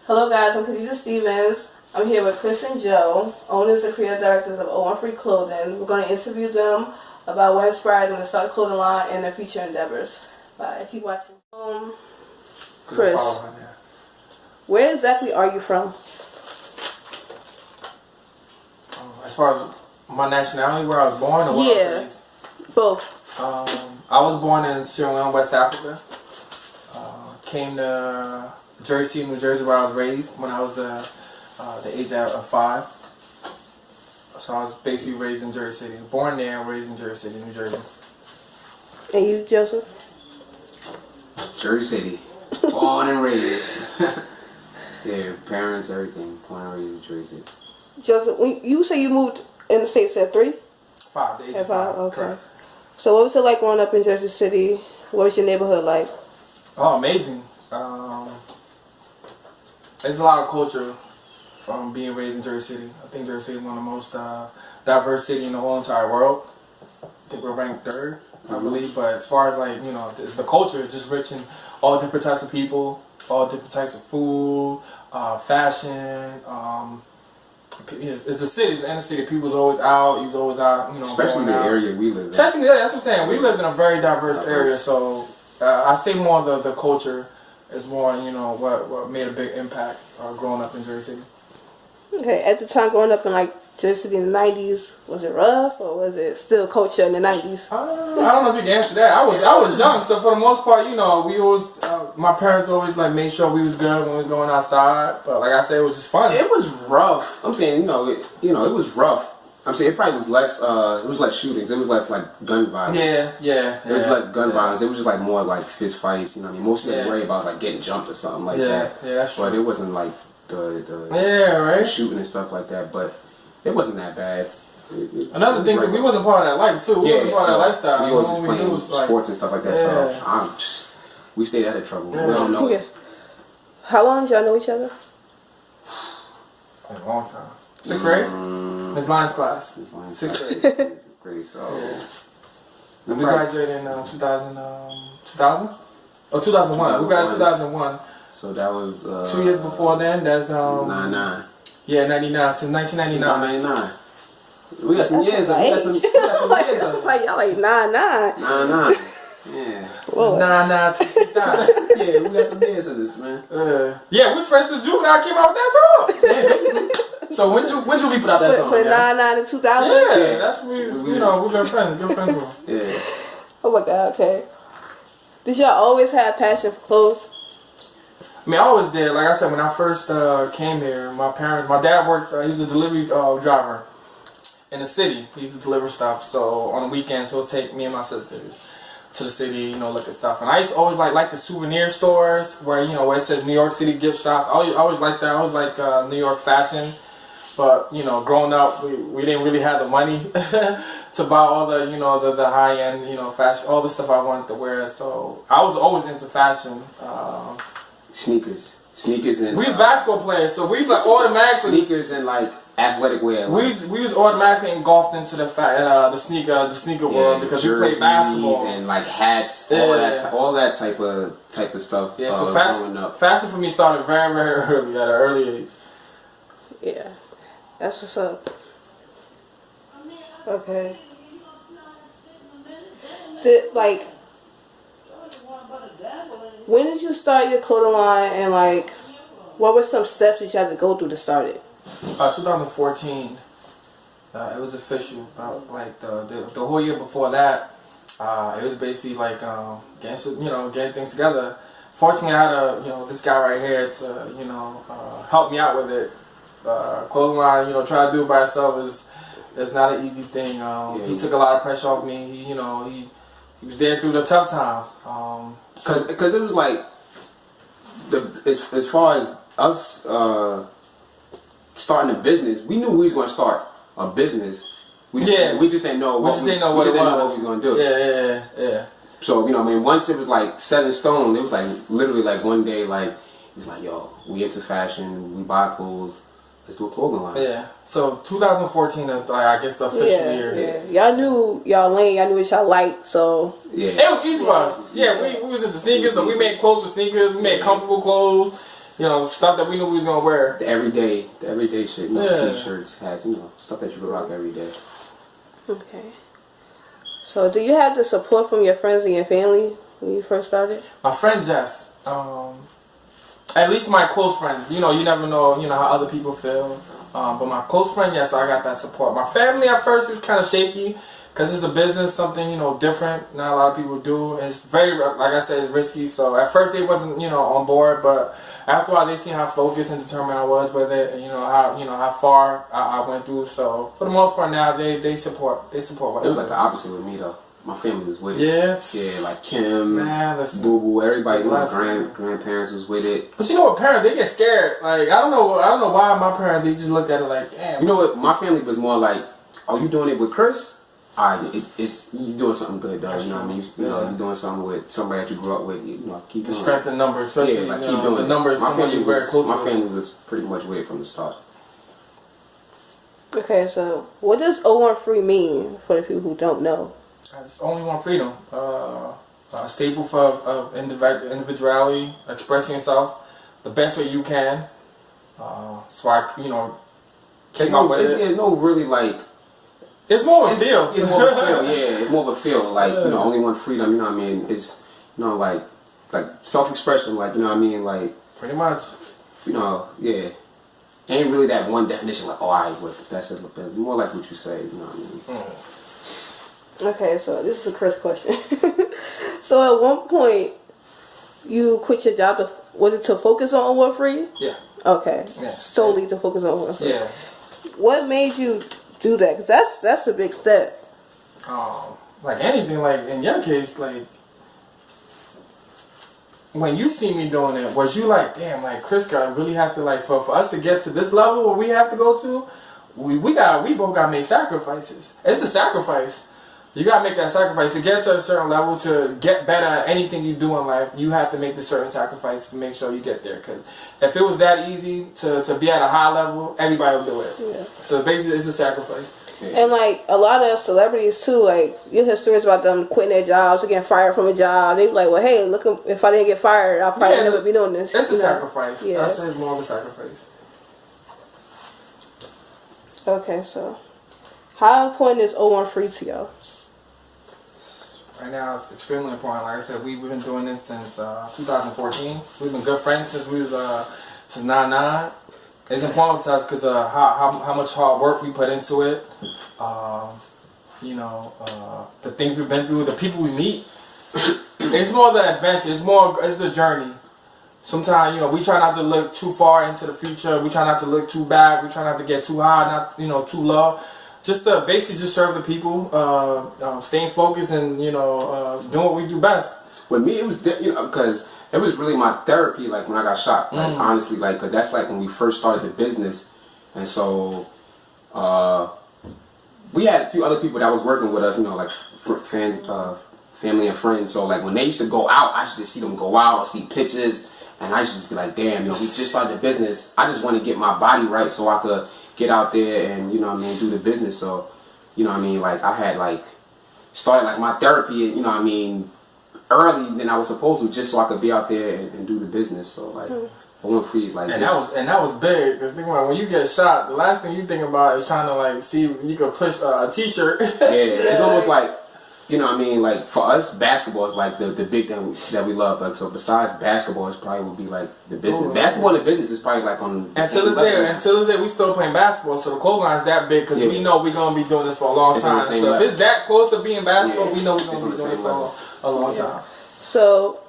Hello guys, I'm Khadijah Stevens. I'm here with Chris and Joe, owners and creative directors of O1FREE Clothing. We're going to interview them about what inspired them to start a clothing line and their future endeavors. Bye. Keep watching. Chris, where exactly are you from? As far as my nationality, where I was born, or where I was raised? Both. I was born in Sierra Leone, West Africa. Came to Jersey, New Jersey, where I was raised when I was the age of 5. So I was basically raised in Jersey City. Born there and raised in Jersey City, New Jersey. And you, Joseph? Jersey City. Born and raised. Yeah, parents, everything. Born and raised in Jersey City. Joseph, when you say you moved in the States at 3? 5, the age of 5. Okay. Correct. So what was it like growing up in Jersey City? What was your neighborhood like? Oh, amazing. There's a lot of culture being raised in Jersey City. I think Jersey City is one of the most diverse cities in the whole entire world. I think we're ranked 3rd, I believe. But as far as like, you know, the culture is just rich in all different types of people, all different types of food, fashion. It's the city, it's the inner city. People's always out. You was always out. You know, especially the area we live in. Especially, yeah, that's what I'm saying. We lived in a very diverse area, so I say more the culture is more, you know, what made a big impact growing up in Jersey City. Okay, at the time growing up in like Jersey City in the 90s, was it rough or was it still culture in the 90s? I don't know if you can answer that. I was young, so for the most part, you know, we always my parents always like made sure we was good when we was going outside. But like I said, it was just fun. It was rough. I'm saying, it was rough. I'm saying it probably was less. It was less shootings. It was less like gun violence. Yeah. It was less gun violence. It was just like more like fist fights. You know what I mean? Most of them worry about like getting jumped or something like that. Yeah, that's true. But it wasn't like the shooting and stuff like that. But it wasn't that bad. Another thing, we wasn't part of that life too. We wasn't part of that lifestyle. We always just playing sports and stuff like that. So we stayed out of trouble. Yeah. We don't know. Yeah. How long did y'all know each other? A long time. 6th grade? Miss Lyons class. 6th grade. So we graduated in 2000? Oh, 2001. We graduated in 2001. So that was 2 years before then. That's 99. Yeah, 99. Since 1999. 99. We got some years. Like, y'all like 99. Yeah. Whoa. 99. Yeah, we got some years in this, man. Yeah, we was friends since Juvenile came out with that song. Yeah, basically. So when did we put out that song? For 99 and 2000? Yeah, that's we you know, we've been friends. Good friends with them. Yeah. Oh my God, okay. Did y'all always have passion for clothes? I mean, I always did. Like I said, when I first came here, my dad worked, he was a delivery driver in the city. He used to deliver stuff. So on the weekends, he'll take me and my sisters to the city, you know, look at stuff. And I used to always like the souvenir stores where, you know, where it says New York City gift shops. I always liked that. I always like New York fashion. But, you know, growing up, we didn't really have the money to buy all the, you know, the high-end, you know, fashion, all the stuff I wanted to wear. So I was always into fashion. Sneakers and we was basketball players, so we was like automatically sneakers and like athletic wear. Like, we was automatically engulfed into the sneaker world because we played basketball and like hats, all that type of stuff. Yeah, so fashion for me started very, very early, at an early age. Yeah, that's what's up. Okay. When did you start your clothing line, and like, what were some steps that you had to go through to start it? 2014. It was official. Like the whole year before that, it was basically like getting things together. Fortunately, I had this guy right here to help me out with it. Clothing line, try to do it by yourself is not an easy thing. He took a lot of pressure off me. He was there through the tough times. Because it was like as far as us starting a business, we knew we was going to start a business. We just didn't know what we was going to do. Yeah. So once it was like set in stone, it was like literally like one day, like it was like, yo, we into fashion, we buy clothes. Let's do a clothing line. Yeah. So 2014 is like, I guess, the official year. Yeah. Y'all knew y'all lane. Y'all knew what y'all liked. So it was easy for us. Yeah, we was into sneakers, so we made clothes with sneakers. We made comfortable clothes. you know, stuff that we knew we was gonna wear. The everyday shit, you know, t-shirts, hats, you know, stuff that you could rock every day. Okay. So, do you have the support from your friends and your family when you first started? My friends, yes. At least my close friends. You know, you never know, you know, how other people feel. But my close friend, yes, I got that support. My family at first was kind of shaky because it's a business, something, you know, different. Not a lot of people do. And it's very, like I said, it's risky. So at first they wasn't, you know, on board. But after a while, they seen how focused and determined I was with it. And, you know, how far I went through. So for the most part now, they support what it was like the opposite with me though. My family was with it. Yeah. Yeah, like Kim, man, Boo Boo, everybody, my grandparents was with it. But you know what, parents, they get scared. Like, I don't know why my parents, they just looked at it like, damn. You know what, my family was more like, oh, you doing it with Chris? Alright, it's you doing something good though, you know what I mean? You know, you doing something with somebody that you grew up with, you know, keep doing it. Strength in numbers, especially, like, keep doing the numbers. My family very close. My family was pretty much with it from the start. Okay, so what does O1FREE mean for the people who don't know? I just only want freedom. A staple of individuality, expressing yourself the best way you can. So I, you know, came up with it. There's no really like. It's more of a feel. It's more of a feel. Yeah, it's more of a feel. Like you know, only want freedom. You know what I mean? It's you know like self-expression. Like you know what I mean? Like pretty much. You know, yeah. Ain't really that one definition. Like alright, that's it. But more like what you say. You know what I mean? Okay, so this is a Chris question. So at one point, you quit your job. Was it to focus on O1FREE? Yeah. Okay. Yeah. Solely to focus on O1FREE. Yeah. What made you do that? Because that's a big step. Like anything, like in your case, like when you see me doing it, was you like, damn, like Chris got really have to like for us to get to this level where we have to go to, we both gotta make sacrifices. It's a sacrifice. You gotta make that sacrifice to get to a certain level, to get better at anything you do in life. You have to make the certain sacrifice to make sure you get there. Because if it was that easy to be at a high level, everybody would do it. Yeah. So basically, it's a sacrifice. And like a lot of celebrities too, like you hear stories about them quitting their jobs or getting fired from a job. They be like, well, hey, look, if I didn't get fired, I'll probably never be doing this. It's a sacrifice. Yeah. I say it's more of a sacrifice. Okay, so how important is O1FREE to you? Right now, it's extremely important. Like I said, we've been doing this since 2014. We've been good friends since we was since '99. It's important to us because how much hard work we put into it. You know, the things we've been through, the people we meet. It's more the adventure. It's the journey. Sometimes, you know, we try not to look too far into the future. We try not to look too back. We try not to get too high, not too low. Just basically just serve the people, staying focused, and doing what we do best. With me, it was because it was really my therapy. Like when I got shot, like honestly, like 'cause that's like when we first started the business, and so we had a few other people that was working with us. You know, like fans, family and friends. So like when they used to go out, I used to just see them go out or see pictures, and I used to just be like, damn, we just started the business. I just want to get my body right so I could get out there and do the business. So like I had like started like my therapy early than I was supposed to, just so I could be out there and do the business. So like O1FREE, like and that was big. Because think about when you get shot, the last thing you think about is trying to like see if you can push a t-shirt. Yeah, it's almost like like for us, basketball is like the big thing that we love. Like so, besides basketball, it probably would be like the business. Ooh, basketball and the business is probably like on. Until it's there, we still playing basketball. So the clothesline is that big because we know we're gonna be doing this for a long time. So if it's that close to being basketball, we know we're gonna be doing it for a long time. So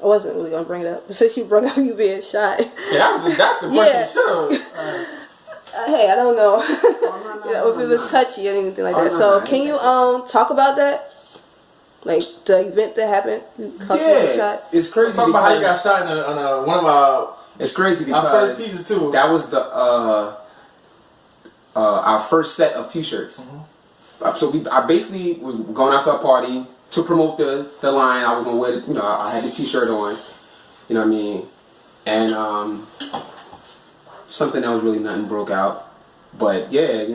I wasn't really gonna bring it up, but since you brought up you being shot. Yeah, that's the question. You should have. Hey, I don't know. If it was touchy or anything like that. So can you talk about that? Like the event that happened? Yeah, it's crazy. Talk about how you got shot on one of our. It's crazy because our first teaser too. That was the our first set of T-shirts. So I basically was going out to a party to promote the line. I was gonna wear I had the T-shirt on. You know what I mean? And something that was really nothing broke out. But yeah,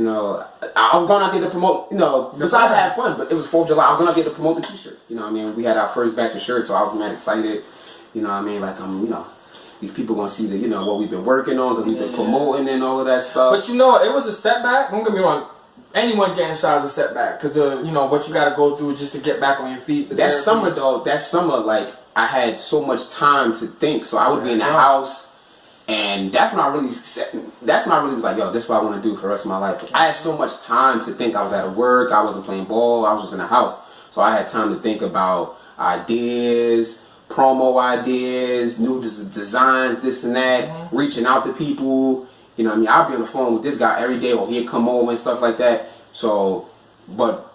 I was going out there to promote, besides have fun, but it was 4th of July, I was going out there to promote the T-shirt. We had our first batch of shirts, so I was mad excited. Like I'm, these people gonna see the, you know, what we've been working on, that we've been promoting and all of that stuff. But you know, it was a setback. Don't get me wrong. Anyone getting shot is a setback because you know what you got to go through just to get back on your feet. That summer though, like I had so much time to think, so I would be in the house, and that's when I really was like, yo, this is what I want to do for the rest of my life. I had so much time to think. I was at work, I wasn't playing ball, I was just in the house, so I had time to think about ideas, promo ideas, new designs, this and that, reaching out to people. You know what I mean? I'll be on the phone with this guy every day, or he'd come over and stuff like that. So, but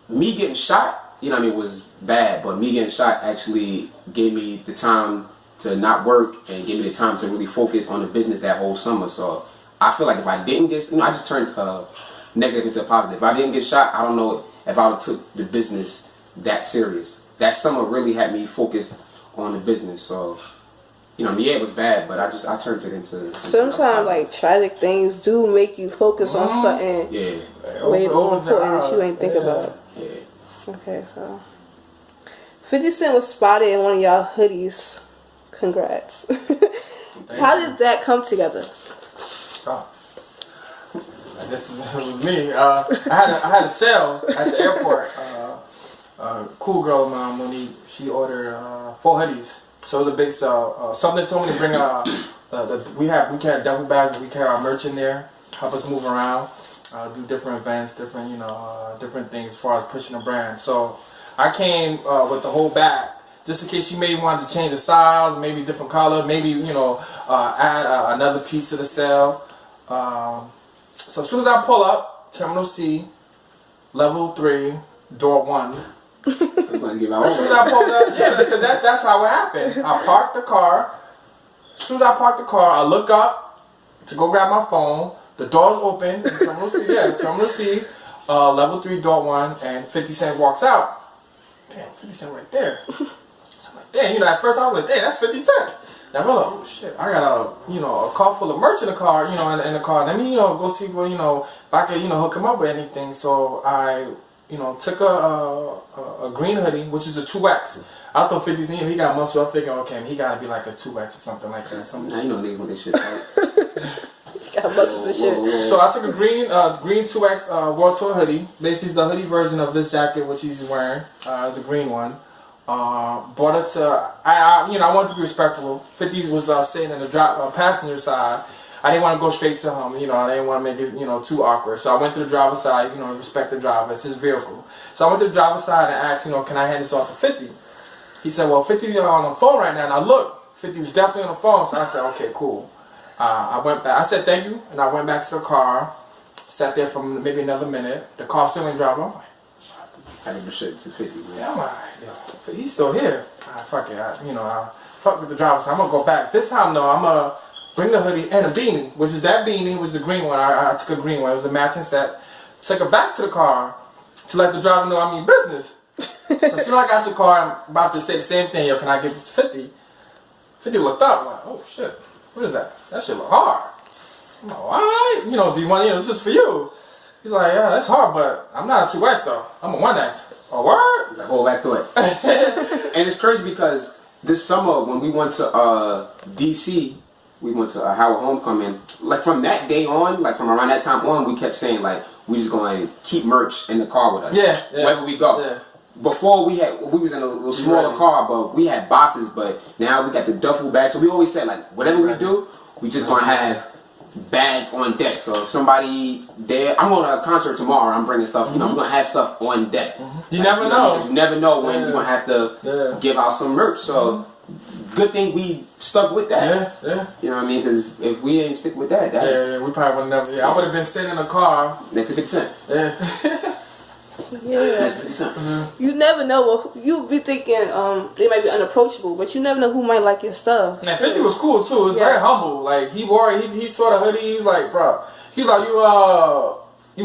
me getting shot, you know what I mean, was bad. But me getting shot actually gave me the time to not work and gave me the time to really focus on the business that whole summer. So I feel like if I didn't get, you know, I just turned negative into positive. If I didn't get shot, I don't know if I would have took the business that serious. That summer really had me focused on the business. So, you know, yeah, it was bad, but I turned it into sometimes like tragic things do make you focus on something way more important that you ain't think about. Yeah. Okay, so 50 Cent was spotted in one of y'all hoodies. Congrats. How did that come together? This was me. I had a sale at the airport. Cool girl of mine, Monique, she ordered 4 hoodies. So it was a big sale. Something told me to bring we carry duffel bags, we carry our merch in there, help us move around, do different events, different different things as far as pushing the brand. So I came with the whole bag, just in she maybe wanted to change the size, maybe different color, maybe add another piece to the sale. So as soon as I pull up, Terminal C, level 3, door 1. As soon as I pulled up, because that's how it happened. I parked the car. As soon as I parked the car, I look up to go grab my phone. The door's open. Terminal C, level 3, door 1, and 50 Cent walks out. Damn, 50 Cent right there. So I'm like, damn, at first I was like, damn, that's 50 Cent. Now I'm like, oh shit, I got a car full of merch in the car, in the car. Let me, go see what, if I could, hook him up with anything. So I took a green hoodie, which is a 2X. I thought 50 Cent, he got muscle. I figured, okay, he got to be like a 2X or something like that. Now you know niggas want this shit right. Got muscles and shit. So I took a green 2X World Tour hoodie. Basically, it's the hoodie version of this jacket, which he's wearing. It's a green one. Brought it to, I wanted to be respectful. 50 was sitting in the passenger side. I didn't want to go straight to him, I didn't want to make it, too awkward. So I went to the driver's side, respect the driver, it's his vehicle. So I went to the driver's side and asked, can I hand this off to 50? He said, well, 50's on the phone right now. And I looked, 50 was definitely on the phone. So I said, okay, cool. I went back, I said thank you, and I went back to the car, sat there for maybe another minute. The car still ain't driving. I'm like, I never shit to 50, man. Yeah, I'm like, yo, he's still here. Fuck it, I fuck with the driver, so I'm gonna go back. This time though, I'm gonna bring the hoodie and a beanie, which is that beanie, which is the green one. I took a green one. It was a matching set. Took it back to the car to let the driver know I mean business. So as soon as I got to the car, I'm about to say the same thing. Yo, can I get this 50? 50 looked up. I'm like, oh shit, what is that? That shit look hard. I'm like, why? Do you want? This is for you. He's like, yeah, that's hard, but I'm not a 2X though. I'm a 1X. A word? Like, hold back to it. And it's crazy because this summer when we went to DC, we went to Howard Homecoming. Like from that day on, like from around that time on, we kept saying like we just going to keep merch in the car with us. Yeah. Wherever we go. Yeah. Before we was in a little smaller car, but we had boxes. But now we got the duffel bag. So we always said like whatever we do, we just gonna have bags on deck. So if somebody there, I'm going to a concert tomorrow. I'm bringing stuff. We're gonna have stuff on deck. You never know. You never know when you're gonna have to give out some merch. So good thing we stuck with that. Yeah. You know what I mean? Because if we ain't stick with that, we probably would never. Yeah, I would have been sitting in a car next to 50 Cent. Yeah. Next to 50 Cent. You never know. Well, you be thinking they might be unapproachable, but you never know who might like your stuff. And 50 was cool too. He was very humble. Like he wore it. He saw the hoodie. He was like, bro. He's like, you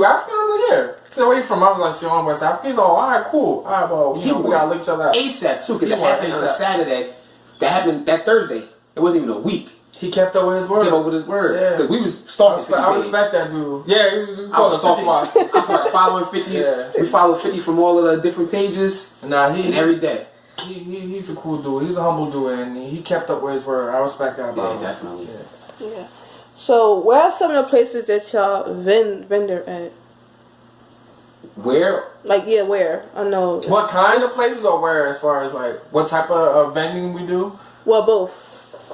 African? I'm like, yeah. He said, where you from? I was like, see, I'm West Africa. He's like, all right, cool. All right, well, we gotta lick each other out. ASAP too, because that happened on a Saturday. That happened that Thursday. It wasn't even a week. He kept up with his word. Kept up with his word. Yeah. Because we was stalking 50. I respect that dude. Yeah, I was stalking. I started following 50. Yeah. We followed 50 from all of the different pages. Nah, and every day. he's a cool dude. He's a humble dude, and he kept up with his word. I respect that about him. Yeah, definitely. Yeah. So, where are some of the places that y'all vendor at? Where? Like, yeah, where? I know. What kind of places or where? As far as like what type of vending we do? Well, both.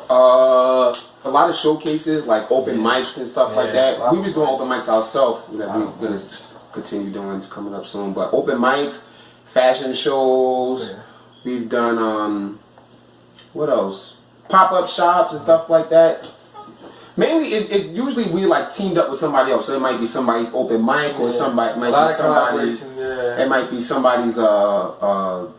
A lot of showcases, like open mics and stuff like that. We was doing open mics ourselves that we're gonna continue doing coming up soon. But open mics, fashion shows. We've done what else? Pop-up shops and stuff like that. Mainly, it usually we like teamed up with somebody else. So it might be somebody's open mic, or somebody might be somebody's. It might be somebody's some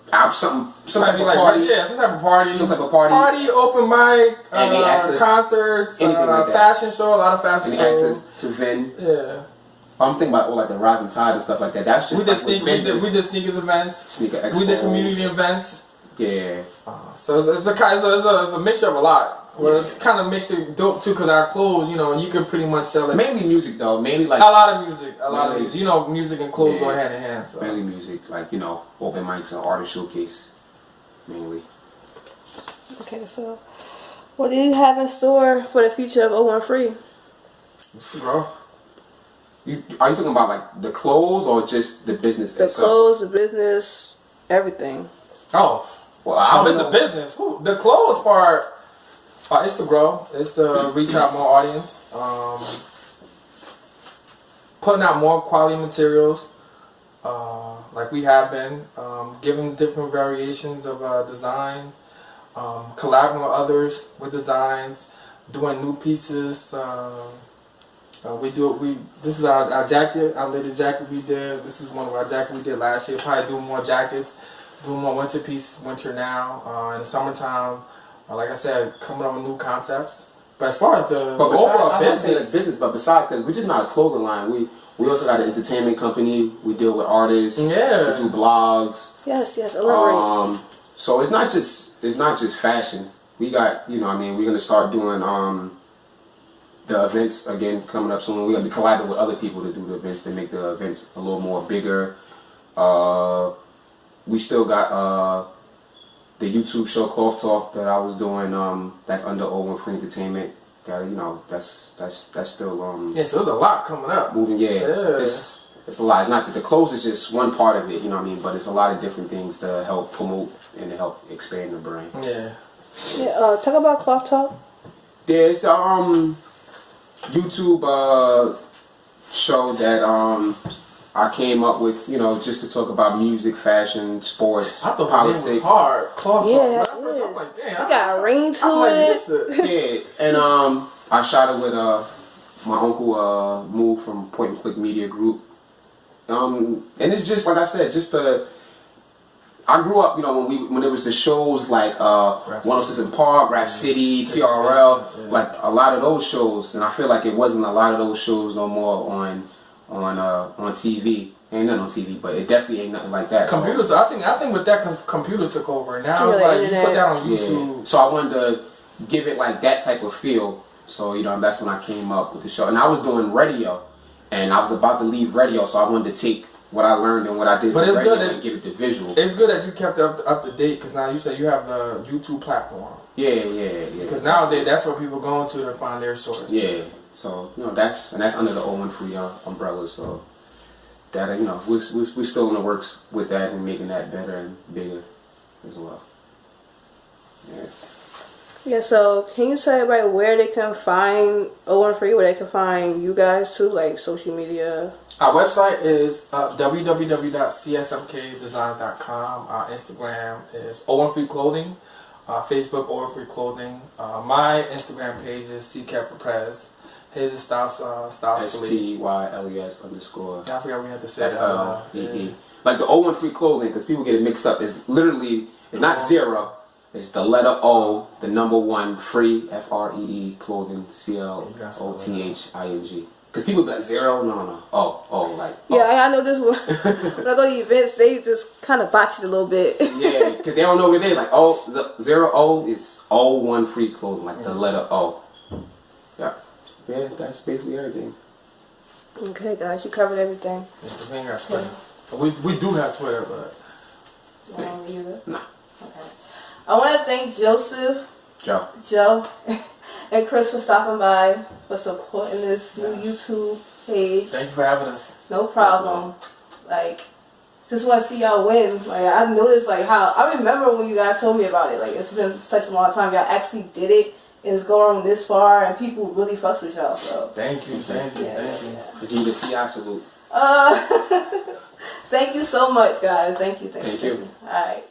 type of party. Yeah, some type of party. Some type of party. Party, open mic, access, concerts, anything like that. fashion show. A lot of fashion shows. Access to Vin. Yeah. I'm thinking about like the Rising Tide and stuff like that. That's just we did sneakers events. Sneaker expos. We did community events. Yeah. So it's a mixture of a lot. Well, it's kind of makes it dope too, because our clothes, you know, and you can pretty much sell it. Mainly music though. Mainly like a lot of music. You know, music and clothes go hand in hand. So. Mainly music, like you know, open mics and artist showcase. Mainly. Okay, so what do you have in store for the future of O1FREE? Bro. Are you talking about like the clothes or just the business? The clothes, the business, everything. Oh, well, the business. The clothes part, it's to grow. It's to reach out more audience. Putting out more quality materials, like we have been. Giving different variations of design. Collaborating with others with designs. Doing new pieces. This is our jacket, our latest jacket we did. This is one of our jackets we did last year. Probably doing more jackets, doing more winter pieces, winter now. In the summertime, like I said, coming up with new concepts. But as far as the overall business, but besides that, we're just not a clothing line. We also got an entertainment company. We deal with artists. Yeah. We do blogs. Yes, elaborate. So it's not just fashion. We got, you know, I mean, we're gonna start doing the events again coming up soon. We're gonna be collabing with other people to do the events to make the events a little more bigger. We still got the YouTube show Cloth Talk that I was doing. That's under O1FREE Entertainment. That, you know, that's still yeah. So there's a lot coming up. Moving, yeah. It's a lot. It's not just the clothes is just one part of it. You know what I mean? But it's a lot of different things to help promote and to help expand the brand. Yeah. Yeah. Talk about Cloth Talk. There's YouTube show that I came up with, you know, just to talk about music, fashion, sports, I thought politics. It was hard. Cloth yeah, Talk. it is. I'm like, damn, you got a ring to it. Yeah, and I shot it with my uncle moved from Point and Click Media Group. And it's just like I said, I grew up, you know, when there was the shows like 106 in Park, Rap City, TRL, like a lot of those shows, and I feel like it wasn't a lot of those shows no more on TV. Ain't nothing on TV, but it definitely ain't nothing like that. Computers, so. I think with that computer took over. Now it's like you put that on YouTube. Yeah. So I wanted to give it like that type of feel. So, you know, that's when I came up with the show, and I was doing radio, and I was about to leave radio, so I wanted to take what I learned and what I did for radio and give it the visual. It's good that you kept it up to date, because now you say you have the YouTube platform. Yeah. Because nowadays that's where people go to find their source. Yeah. So, you know, that's under the O1FREE umbrella. So that, you know, we're still in the works with that and making that better and bigger as well. Yeah. Yeah, so can you tell everybody where they can find O1FREE, where they can find you guys too, like social media? Our website is www.csmkdesign.com. Our Instagram is O1FREE Clothing. Facebook O1FREE Clothing. My Instagram page is CCAP4Prez. His is Styles STYLES. STYLES_. I forgot we had to say FLEE. Like the O1FREE Clothing, because people get it mixed up. It's literally, it's not zero. It's the letter O, the number 1, free, FREE, clothing, CLOTHING. Because people be like, zero? No. Oh, like. Oh. Yeah, I know this one. When I go to events, they just kind of botch it a little bit. Yeah, because they don't know what it is. Like, the 0O is O1FREE clothing, like the letter O. Yeah. Yeah, that's basically everything. Okay, guys, you covered everything. Yeah, we do have Twitter, but. You don't use it? No. Okay. I want to thank Joseph, Joe, and Chris for stopping by, for supporting this new YouTube page. Thank you for having us. No problem. Like, just want to see y'all win. Like, I noticed like how I remember when you guys told me about it. Like, it's been such a long time. Y'all actually did it. It's going this far, and people really fucks with y'all. So thank you. Give you the TI salute. Thank you so much, guys. Thank you. Thank you. All right.